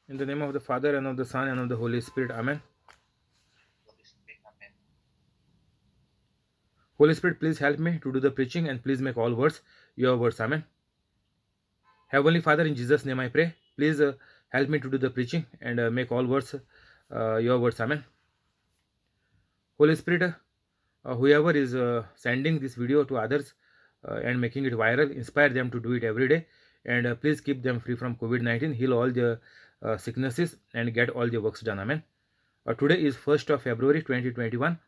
In the name of the Father, and of the Son, and of the Holy Spirit. Amen. Holy Spirit, please help me to do the preaching, and please make all words your words. Amen. Heavenly Father, in Jesus' name I pray. Please help me to do the preaching and make all words your words. Amen. Holy Spirit, whoever is sending this video to others and making it viral, inspire them to do it every day. And please keep them free from COVID-19, heal all the sicknesses, and get all the works done. Amen. Today is 1st of February 2021.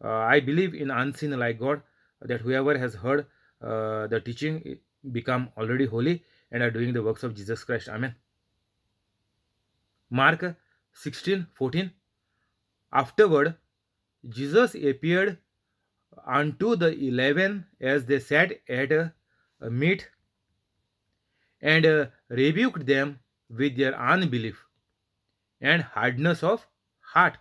I believe in unseen like God, that whoever has heard the teaching become already holy and are doing the works of Jesus Christ. Amen. Mark 16:14. Afterward, Jesus appeared unto the 11 as they sat at meat, and rebuked them with their unbelief and hardness of heart,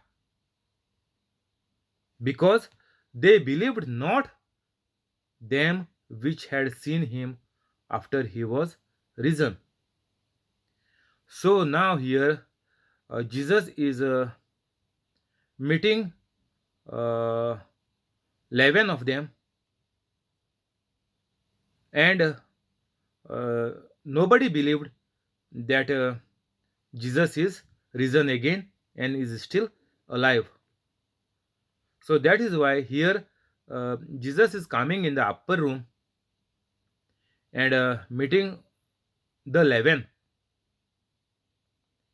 because they believed not them which had seen him after he was risen. So now here Jesus is meeting uh, 11 of them, and nobody believed that Jesus is risen again and is still alive. So that is why here Jesus is coming in the upper room and meeting the 11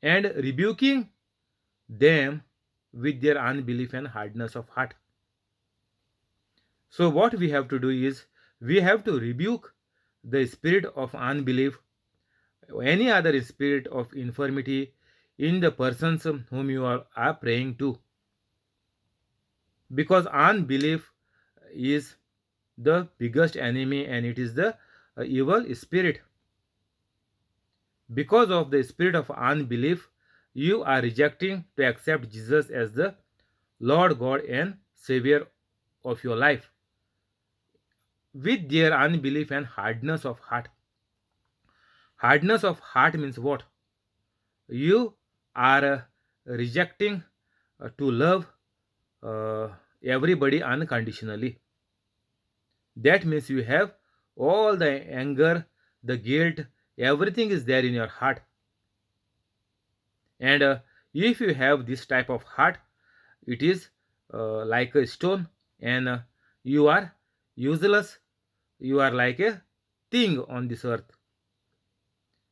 and rebuking them with their unbelief and hardness of heart. So what we have to do is we have to rebuke the spirit of unbelief, any other spirit of infirmity in the persons whom you are praying to, because unbelief is the biggest enemy and it is the evil spirit. Because of the spirit of unbelief, you are rejecting to accept Jesus as the Lord God and Savior of your life with their unbelief and hardness of heart. Hardness of heart means what? You are rejecting to love everybody unconditionally. That means you have all the anger, the guilt, everything is there in your heart. And if you have this type of heart, it is like a stone, and you are useless. You are like a thing on this earth,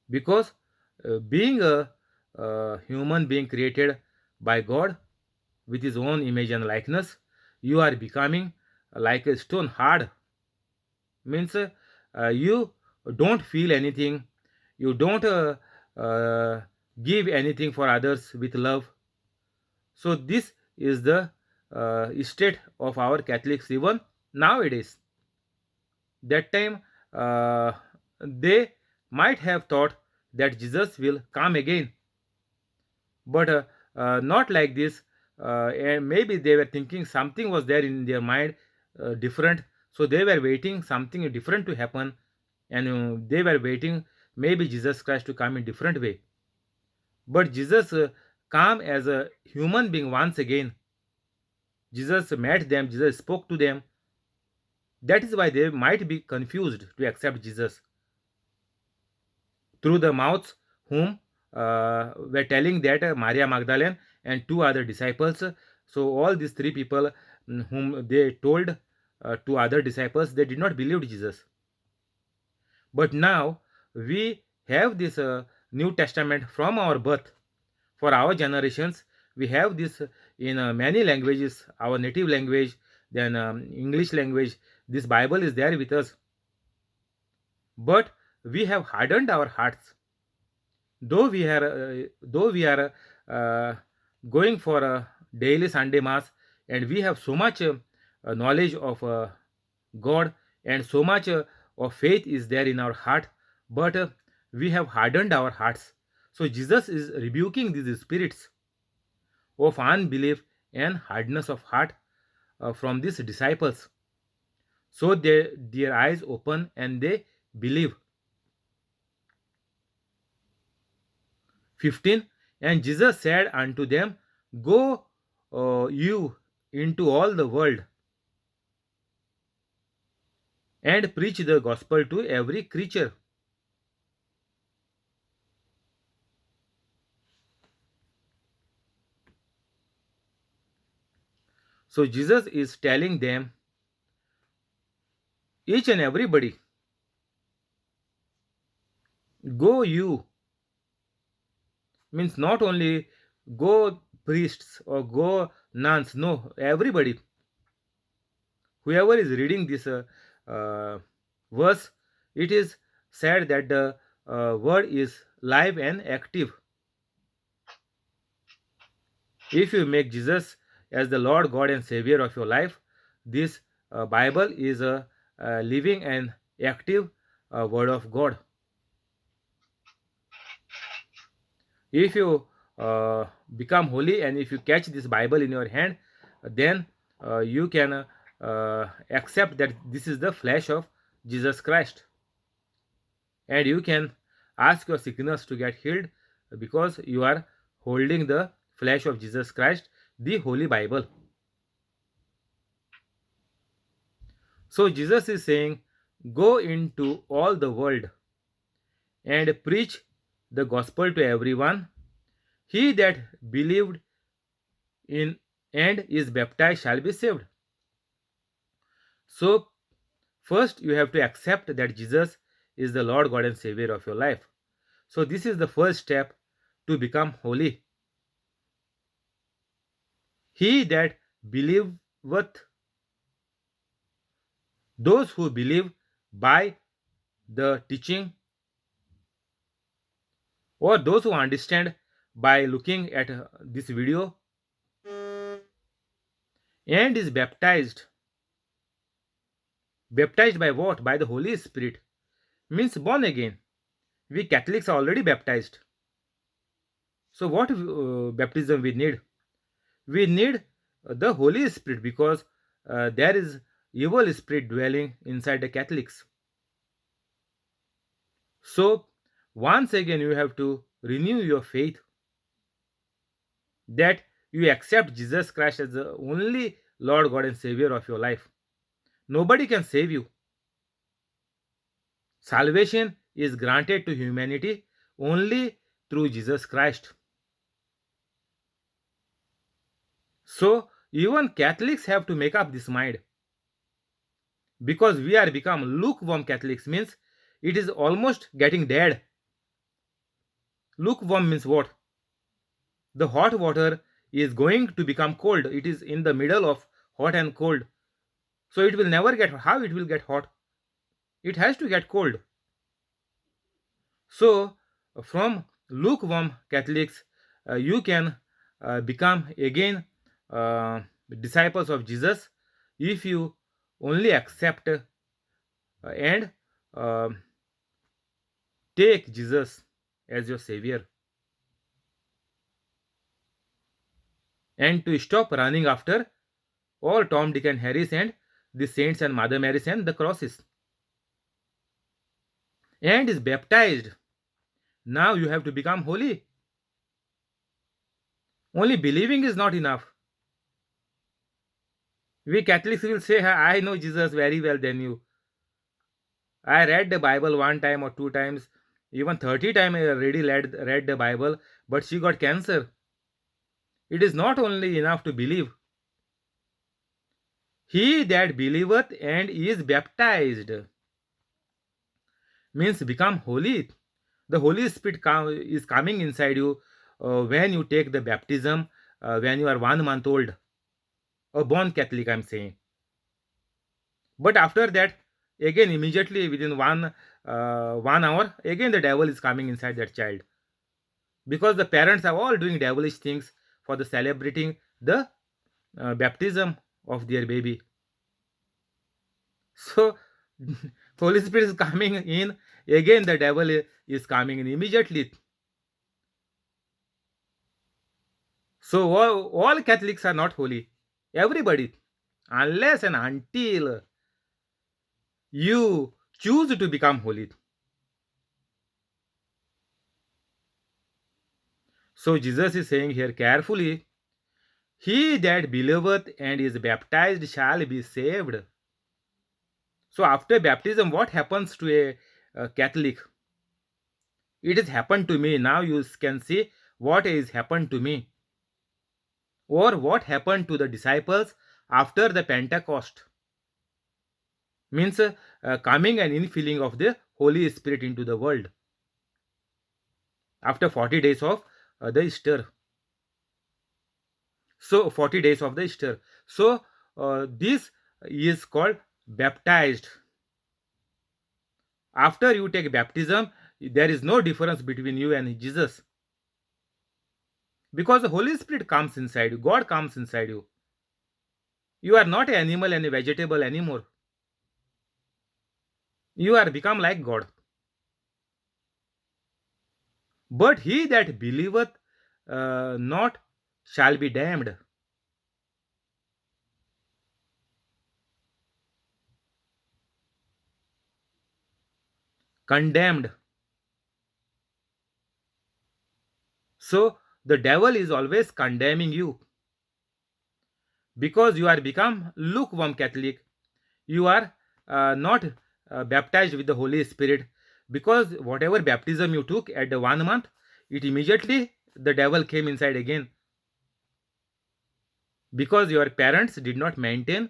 because being a human being created by God with his own image and likeness, you are becoming like a stone hard. Means you don't feel anything, you don't uh, give anything for others with love. So this is the state of our Catholics even nowadays. That time uh, they might have thought that Jesus will come again, but not like this. And maybe they were thinking something was there in their mind different, so they were waiting something different to happen, and they were waiting maybe Jesus Christ to come in different way. But Jesus come as a human being once again. Jesus met them, Jesus spoke to them. That is why they might be confused to accept Jesus through the mouths whom were telling that Maria Magdalene and two other disciples. So all these three people whom they told to other disciples, they did not believe Jesus. But now we have this New Testament from our birth. For our generations, we have this in many languages, our native language, then English language. This Bible is there with us, but we have hardened our hearts. Though we are going for a daily Sunday mass, and we have so much knowledge of God, and so much of faith is there in our heart, but we have hardened our hearts. So Jesus is rebuking these spirits of unbelief and hardness of heart from these disciples, so their eyes open and they believe. 15. And Jesus said unto them, Go you into all the world and preach the gospel to every creature. So Jesus is telling them, each and everybody, go you, means not only go priests or go nuns, no, everybody, whoever is reading this uh, verse, it is said that the word is live and active. If you make Jesus as the Lord God and Savior of your life, this Bible is a living and active word of God. If you uh, become holy and if you catch this Bible in your hand, then you can accept that this is the flesh of Jesus Christ, and you can ask your sickness to get healed because you are holding the flesh of Jesus Christ, the Holy Bible. So Jesus is saying, go into all the world and preach the gospel to everyone. He that believed in and is baptized shall be saved. So first you have to accept that Jesus is the Lord God and Savior of your life. So this is the first step to become holy. He that believeth, those who believe by the teaching, or those who understand by looking at this video, and is baptized. Baptized by what? By the Holy Spirit. Means born again. We Catholics are already baptized. So what baptism we need? We need the Holy Spirit, because there is evil spirit dwelling inside the Catholics. So once again you have to renew your faith, that you accept Jesus Christ as the only Lord God and Savior of your life. Nobody can save you. Salvation is granted to humanity only through Jesus Christ. So even Catholics have to make up this mind, because we are become lukewarm Catholics, means it is almost getting dead. Lukewarm means what? The hot water is going to become cold. It is in the middle of hot and cold. So it will never get, how it will get hot? It has to get cold. So from lukewarm Catholics, you can become again disciples of Jesus if you only accept and uh, take Jesus as your Savior, and to stop running after all Tom, Dick, and Harris and the saints and Mother Marys and the crosses, and is baptized. Now you have to become holy. Only believing is not enough. We Catholics will say, I know Jesus very well than you. I read the Bible one time or two times, even 30 times I already read the Bible, but she got cancer. It is not only enough to believe. He that believeth and is baptized means become holy. The Holy Spirit is coming inside you when you take the baptism, when you are 1 month old. A born Catholic, I'm saying. But after that, again, immediately within 1 hour, again the devil is coming inside that child, because the parents are all doing devilish things for the celebrating the baptism of their baby. So Holy Spirit is coming in, again the devil is coming in immediately. So all Catholics are not holy, everybody, unless and until you choose to become holy. So Jesus is saying here carefully, he that believeth and is baptized shall be saved. So after baptism, what happens to a Catholic? It has happened to me. Now you can see what has happened to me, or what happened to the disciples after the Pentecost. Means coming and infilling of the Holy Spirit into the world after 40 days of the Easter. So 40 days of the Easter. So this is called baptized. After you take baptism, there is no difference between you and Jesus, because the Holy Spirit comes inside you, God comes inside you. You are not an animal and a vegetable anymore. You are become like God. But he that believeth not shall be damned. Condemned. So the devil is always condemning you, because you are become lukewarm Catholic. You are not baptized with the Holy Spirit, because whatever baptism you took at the 1 month, it immediately the devil came inside again, because your parents did not maintain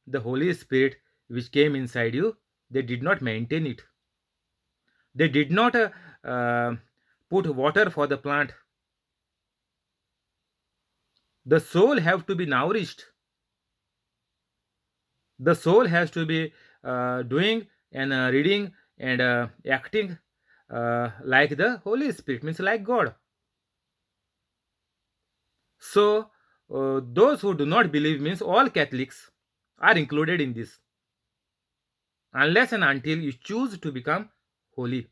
the Holy Spirit which came inside you. They did not maintain it. They did not uh, put water for the plant. The soul have to be nourished. The soul has to be doing and reading and acting like the Holy Spirit, means like God. So those who do not believe, means all Catholics are included in this, unless and until you choose to become holy.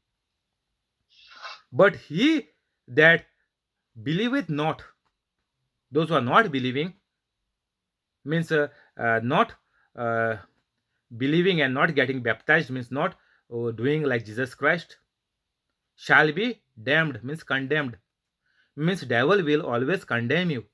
But he that believeth not, those who are not believing, means not uh, believing and not getting baptized, means not doing like Jesus Christ, shall be damned, means condemned. Means devil will always condemn you.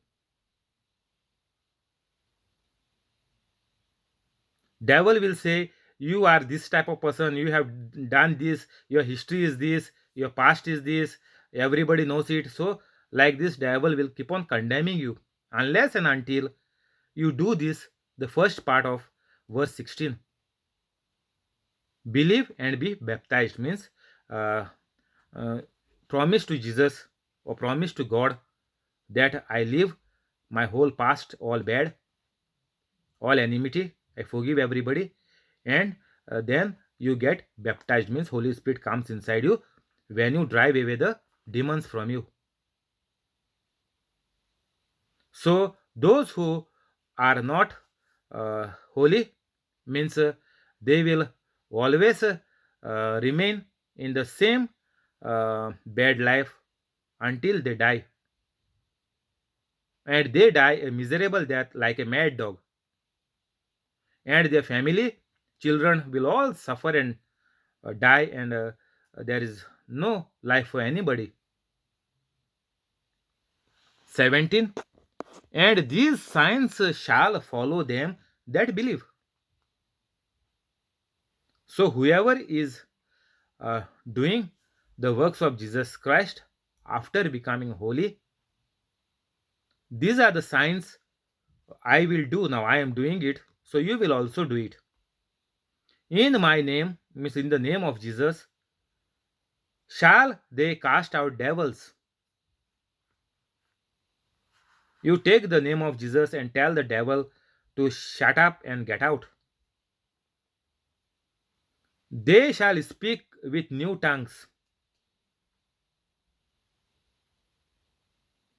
Devil will say you are this type of person, you have done this, your history is this, your past is this, everybody knows it. So like this, devil will keep on condemning you, unless and until you do this, the first part of verse 16. Believe and be baptized, means uh, uh, promise to Jesus or promise to God that I leave my whole past, all bad, all enmity, I forgive everybody, and then you get baptized, means Holy Spirit comes inside you when you drive away the demons from you. So those who are not holy, means they will always remain in the same bad life until they die, and they die a miserable death like a mad dog, and their family, children will all suffer and die, and there is no life for anybody. 17. And these signs shall follow them that believe. So whoever is doing the works of Jesus Christ after becoming holy, these are the signs I will do. Now I am doing it, so you will also do it. In my name, means in the name of Jesus, shall they cast out devils. You take the name of Jesus and tell the devil to shut up and get out. They shall speak with new tongues.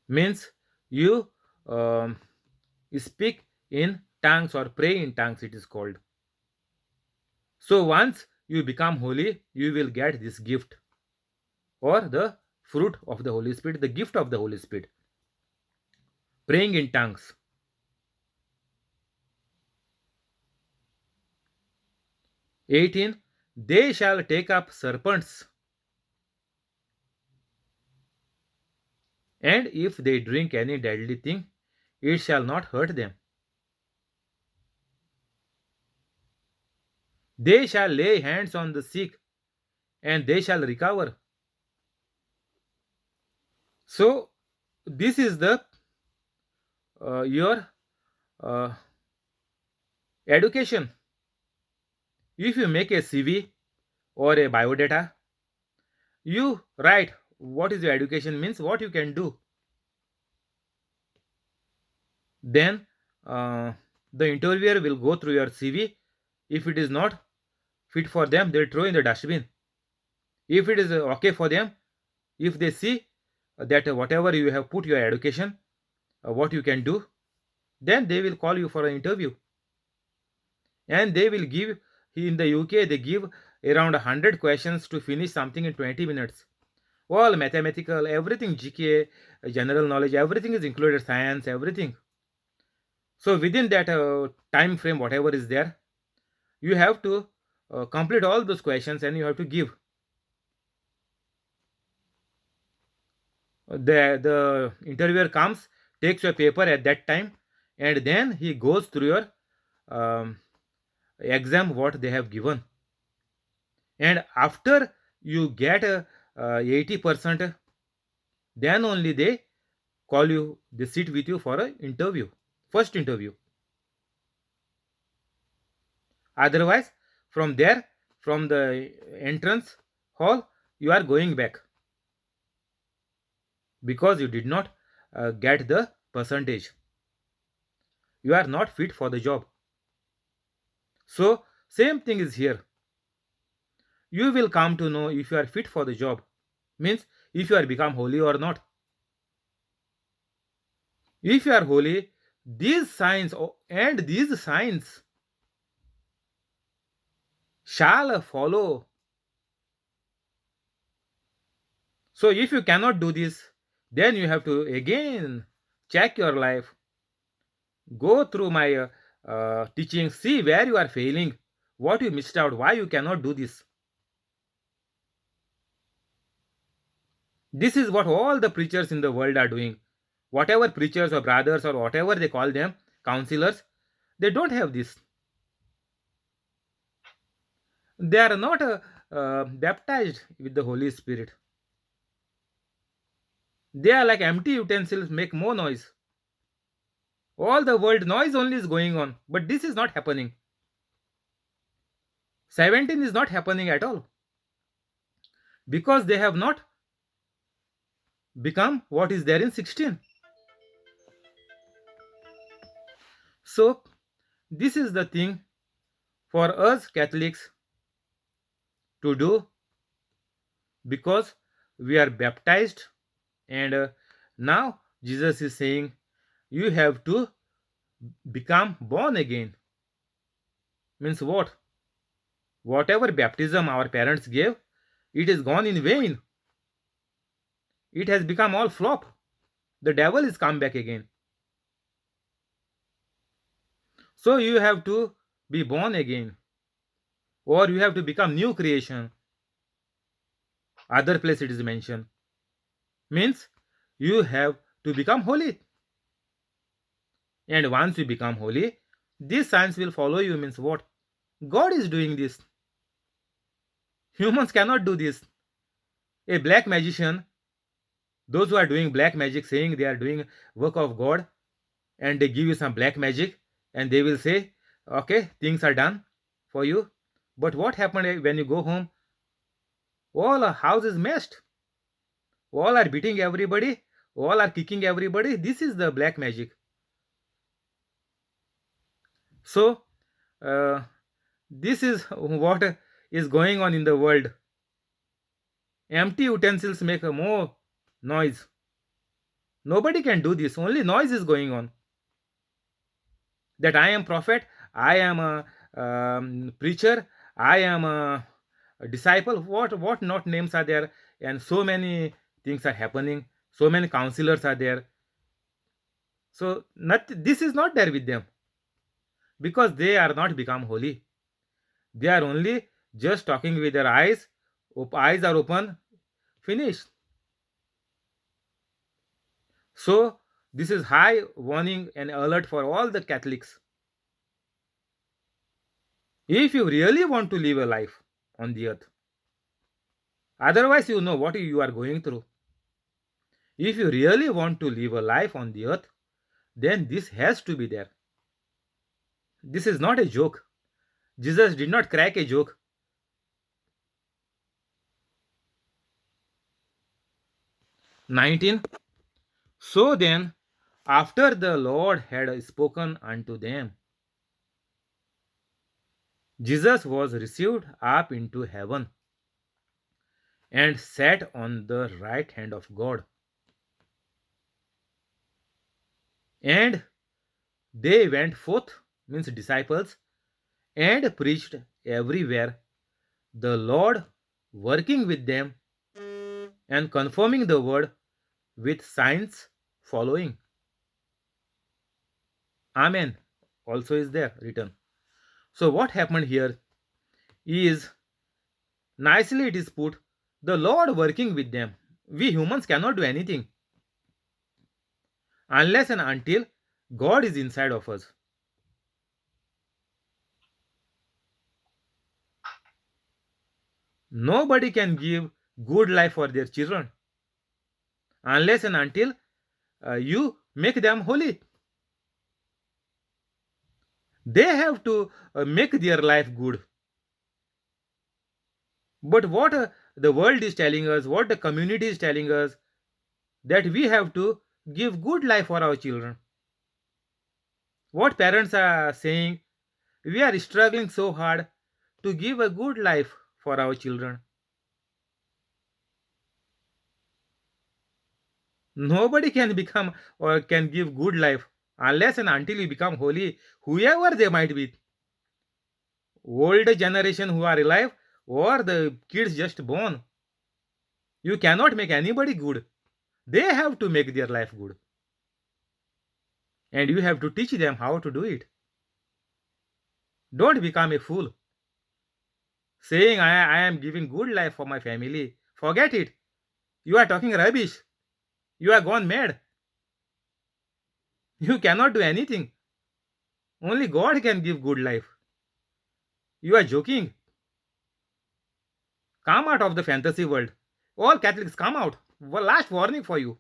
Means you um, speak in tongues or pray in tongues, it is called. So once you become holy, you will get this gift, or the fruit of the Holy Spirit, the gift of the Holy Spirit, praying in tongues. 18. They shall take up serpents. And if they drink any deadly thing, it shall not hurt them. They shall lay hands on the sick, and they shall recover. So, this is the your uh, education. If you make a CV or a biodata, you write what is your education means, what you can do. Then uh, the interviewer will go through your CV. If it is not fit for them, they'll throw in the dustbin. If it is okay for them, if they see that whatever you have put your education, what you can do, then they will call you for an interview. And they will give, in the UK they give around 100 questions to finish something in 20 minutes. All mathematical, everything, GK, general knowledge, everything is included, science, everything. So within that time frame, whatever is there, you have to complete all those questions and you have to give. The interviewer comes, takes your paper at that time, and then he goes through your um, exam what they have given. And after you get 80%, then only they call you, they sit with you for an interview, first interview. Otherwise, from there, from the entrance hall, you are going back because you did not get the percentage. You are not fit for the job. So, same thing is here. You will come to know if you are fit for the job. Means if you are become holy or not. If you are holy, these signs and these signs shall follow. So if you cannot do this, then you have to again check your life, go through my teaching, see where you are failing, what you missed out, why you cannot do this. This is what all the preachers in the world are doing. Whatever preachers or brothers or whatever they call them, counselors, they don't have this. They are not baptized with the Holy Spirit. They are like empty utensils, make more noise. All the world noise only is going on, but this is not happening. 17 is not happening at all because they have not become what is there in 16. So, this is the thing for us Catholics to do because we are baptized, and now Jesus is saying you have to become born again. Means what? Whatever baptism our parents gave, it is gone in vain. It has become all flop. The devil is come back again. So you have to be born again, or you have to become new creation. Other place it is mentioned. Means you have to become holy. And once you become holy, these signs will follow you. Means what? God is doing this. Humans cannot do this. A black magician, those who are doing black magic, saying they are doing work of God, and they give you some black magic, and they will say, okay, things are done for you. But what happened when you go home? All a house is messed. All are beating everybody. All are kicking everybody. This is the black magic. So, uh, this is what is going on in the world. Empty utensils make a more noise. Nobody can do this. Only noise is going on. That I am prophet, I am a preacher, I am a disciple. What not names are there, and so many things are happening. So many counselors are there. So not this is not there with them because they are not become holy. They are only just talking with their eyes. Eyes are open. Finished. So this is high warning and alert for all the Catholics. If you really want to live a life on the earth, otherwise you know what you are going through. If you really want to live a life on the earth, then this has to be there. This is not a joke. Jesus did not crack a joke. 19. So then, after the Lord had spoken unto them, Jesus was received up into heaven and sat on the right hand of God. And they went forth, means disciples, and preached everywhere, the Lord working with them and confirming the word with signs following. Amen. Also is there written. So what happened here is, nicely it is put, the Lord working with them. We humans cannot do anything unless and until God is inside of us. Nobody can give good life for their children unless and until you make them holy. They have to make their life good. But what the world is telling us, what the community is telling us, that we have to give good life for our children. What parents are saying, we are struggling so hard to give a good life for our children. Nobody can become or can give good life unless and until you become holy, whoever they might be. Old generation who are alive or the kids just born. You cannot make anybody good. They have to make their life good. And you have to teach them how to do it. Don't become a fool. Saying I am giving good life for my family. Forget it. You are talking rubbish. You are gone mad. You cannot do anything. Only God can give good life. You are joking. Come out of the fantasy world. All Catholics, come out. Last warning for you.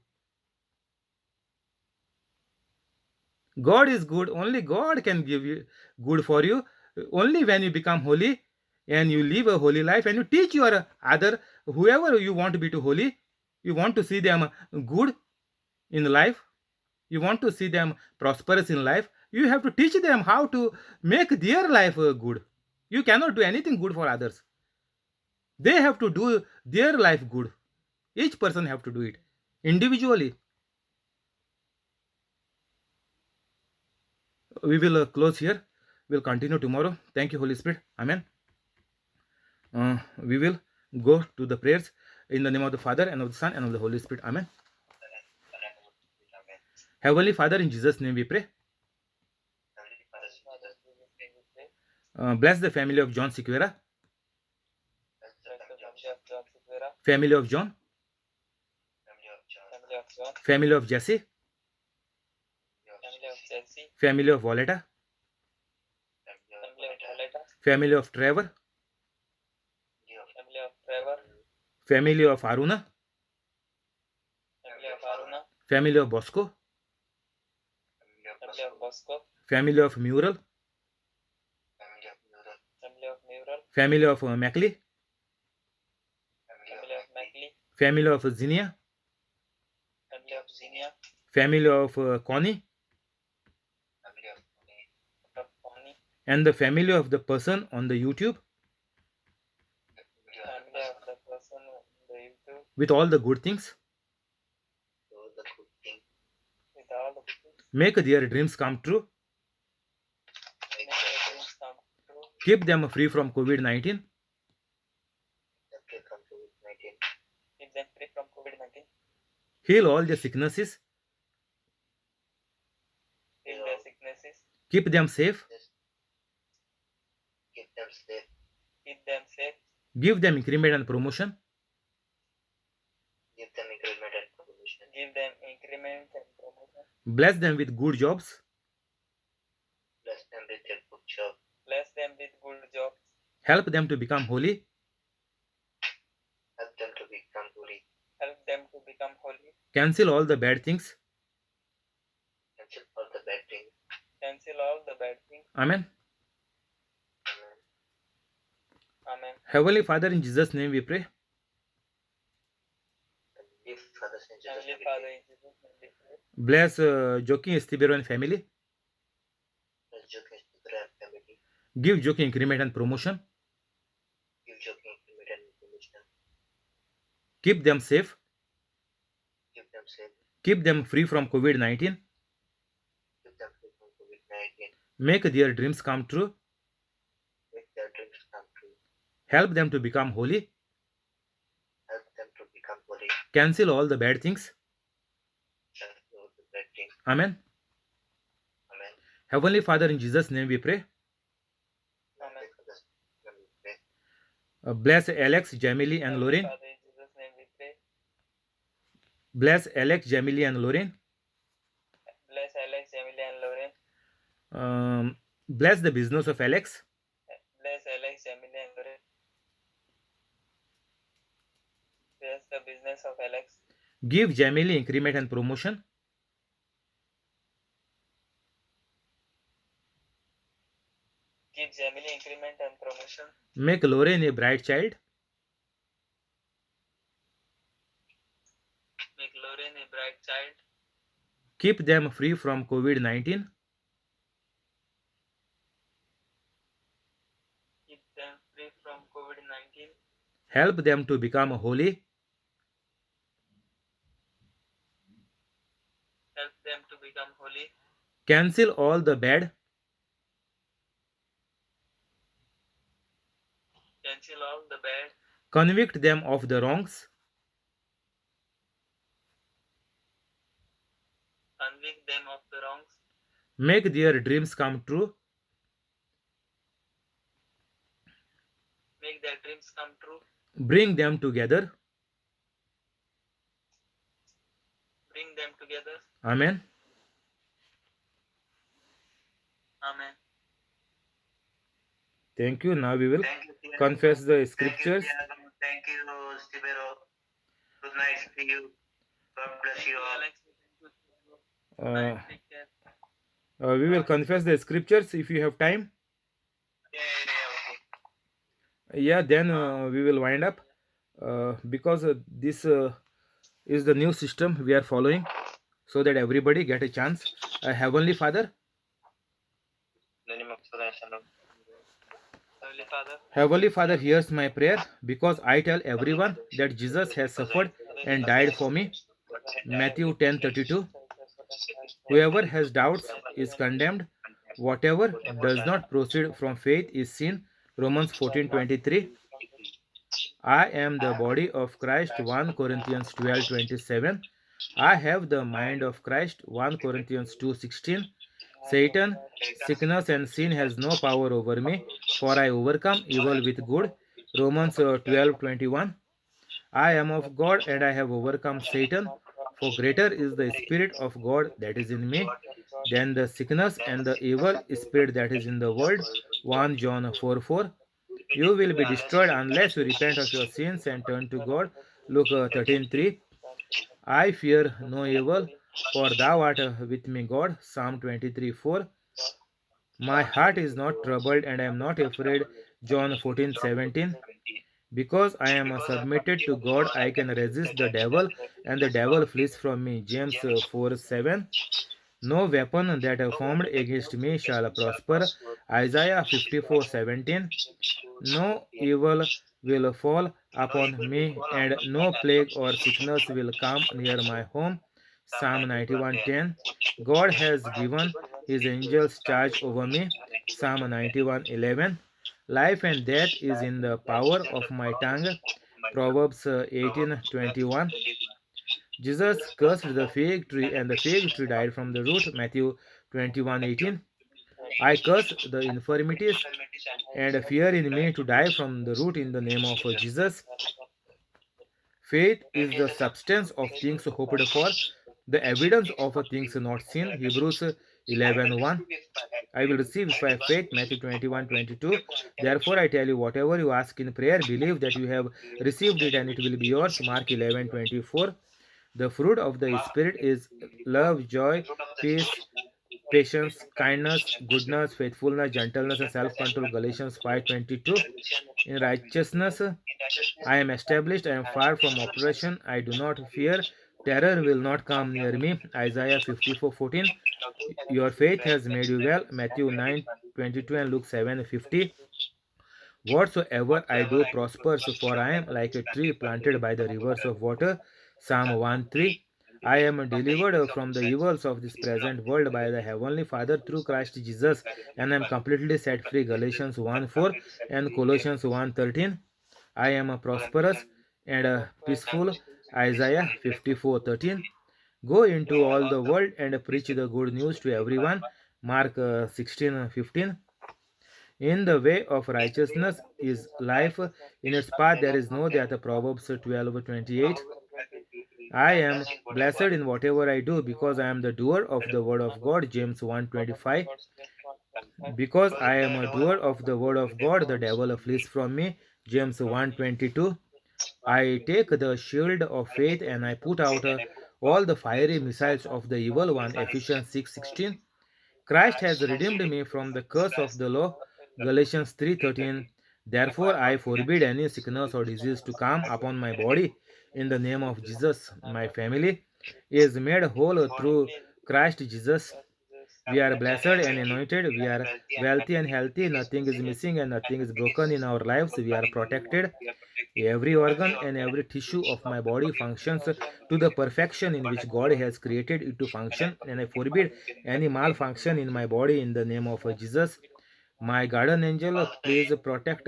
God is good. Only God can give you good for you. Only when you become holy and you live a holy life and you teach your other, whoever you want to be to holy, you want to see them good in life, you want to see them prosperous in life, you have to teach them how to make their life good. You cannot do anything good for others. They have to do their life good. Each person have to do it individually. We will close here. We'll continue tomorrow. Thank you, Holy Spirit. Amen. We will go to the prayers in the name of the Father and of the Son and of the Holy Spirit. Amen. Heavenly Father, in Jesus' name we pray. Bless the family of John Sequeira, family of John, family of Jesse, family of Violetta, family of Trevor, family of Aruna, family of Bosco, family of Mural, family of Mackley, family of Zinnia, family of Connie, and the family of the person on the YouTube with all the good things. Make their dreams come true. Keep them free from COVID-19. Heal all their sicknesses. Keep them safe. Give them increment and promotion. Bless them with good jobs. Bless them with their good job. Bless them with good jobs. Help them to become holy. Help them to become holy. Help them to become holy. Cancel all the bad things. Cancel all the bad things. Cancel all the bad things. Amen. Amen. Amen. Heavenly Father, in Jesus' name we pray. Heavenly Father, in Jesus' name we pray. Bless Joaquin Estibero and family. Bless Joaquin Estibero and family. Give Joaquin increment and promotion. Give Joaquin increment and promotion. Keep them safe. Keep them safe. Keep them free from COVID-19. Keep them free from COVID-19. Make their dreams come true. Make their dreams come true. Help them to become holy. Help them to become holy. Cancel all the bad things. Cancel all the bad things. Amen. Amen. Heavenly Father, in Jesus' name we pray. Amen. Bless Alex, Jamily, and Lorraine. Father, in Jesus' name we pray. Bless Alex, Jamily, and Lorraine. Bless Alex, Jamily, and Lorraine. Bless the business of Alex. Bless Alex, Jamily, and Lorraine. Bless the business of Alex. Give Jamily increment and promotion. Give Jamily increment and promotion. Make Lorraine a bright child. Make Lorraine a bright child. Keep them free from COVID-19. Keep them free from COVID-19. Help them to become holy. Help them to become holy. Cancel all the bad. Cancel all the bad. Convict them of the wrongs. Convict them of the wrongs. Make their dreams come true. Make their dreams come true. Bring them together. Bring them together. Amen. Amen. Thank you. Now we will confess the scriptures. Thank you, Stibero. Good night to you. God bless you all. We will confess the scriptures if you have time. Yeah, Then we will wind up because this is the new system we are following, so that everybody get a chance. Heavenly Father. Heavenly Father hears my prayer because I tell everyone that Jesus has suffered and died for me. Matthew 10:32. Whoever has doubts is condemned. Whatever does not proceed from faith is sin. Romans 14:23. I am the body of Christ. 1 Corinthians 12:27. I have the mind of Christ. 1 Corinthians 2:16. Satan, sickness and sin has no power over me, for I overcome evil with good. Romans 12:21. I am of God and I have overcome Satan, for greater is the Spirit of God that is in me than the sickness and the evil spirit that is in the world. 1 John 4:4. You will be destroyed unless you repent of your sins and turn to God. Luke 13:3. I fear no evil, for thou art with me, God. Psalm 23:4. My heart is not troubled and I am not afraid. John 14:17. Because I am submitted to God, I can resist the devil and the devil flees from me. James 4:7. No weapon that are formed against me shall prosper. Isaiah 54:17. No evil will fall upon me, and no plague or sickness will come near my home. Psalm 91:10. God has given his angels charge over me. Psalm 91:11. Life and death is in the power of my tongue. Proverbs 18:21. Jesus cursed the fig tree and the fig tree died from the root. Matthew 21:18. I curse the infirmities and fear in me to die from the root in the name of Jesus. Faith is the substance of things hoped for, the evidence of things not seen. Hebrews 11:1. I will receive by faith. Matthew 21:22. Therefore, I tell you, whatever you ask in prayer, believe that you have received it and it will be yours. Mark 11:24. The fruit of the Spirit is love, joy, peace, patience, kindness, goodness, faithfulness, gentleness, and self-control. Galatians 5:22. In righteousness, I am established. I am far from oppression. I do not fear. Terror will not come near me. Isaiah 54:14. Your faith has made you well. Matthew 9:22 and Luke 7:50. Whatsoever I do prospers, for I am like a tree planted by the rivers of water. Psalm 1:3. I am delivered from the evils of this present world by the Heavenly Father through Christ Jesus, and I am completely set free. Galatians 1:4 and Colossians 1:13. I am prosperous and peaceful. Isaiah 54:13. Go into all the world and preach the good news to everyone. Mark 16:15. In the way of righteousness is life. In its path there is no death. Proverbs 12:28. I am blessed in whatever I do because I am the doer of the word of God. James 1:25. Because I am a doer of the word of God, the devil flees from me. James 1:22. I take the shield of faith and I put out all the fiery missiles of the evil one. Ephesians 6:16. Christ has redeemed me from the curse of the law. Galatians 3:13. Therefore I forbid any sickness or disease to come upon my body in the name of Jesus. My family is made whole through Christ Jesus. We are blessed and anointed. We are wealthy and healthy. Nothing is missing and nothing is broken in our lives. We are protected. Every organ and every tissue of my body functions to the perfection in which God has created it to function, and I forbid any malfunction in my body in the name of Jesus. My guardian angel, please protect,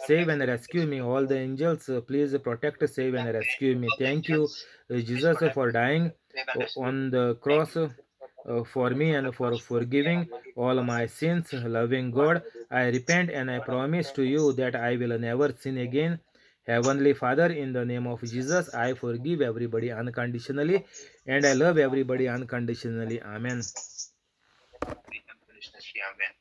save, and rescue me. All the angels, please protect, save, and rescue me. Thank you, Jesus, for dying on the cross for me and for forgiving all my sins. Loving God, I repent and I promise to you that I will never sin again. Heavenly Father, in the name of Jesus, I forgive everybody unconditionally and I love everybody unconditionally. Amen. Amen.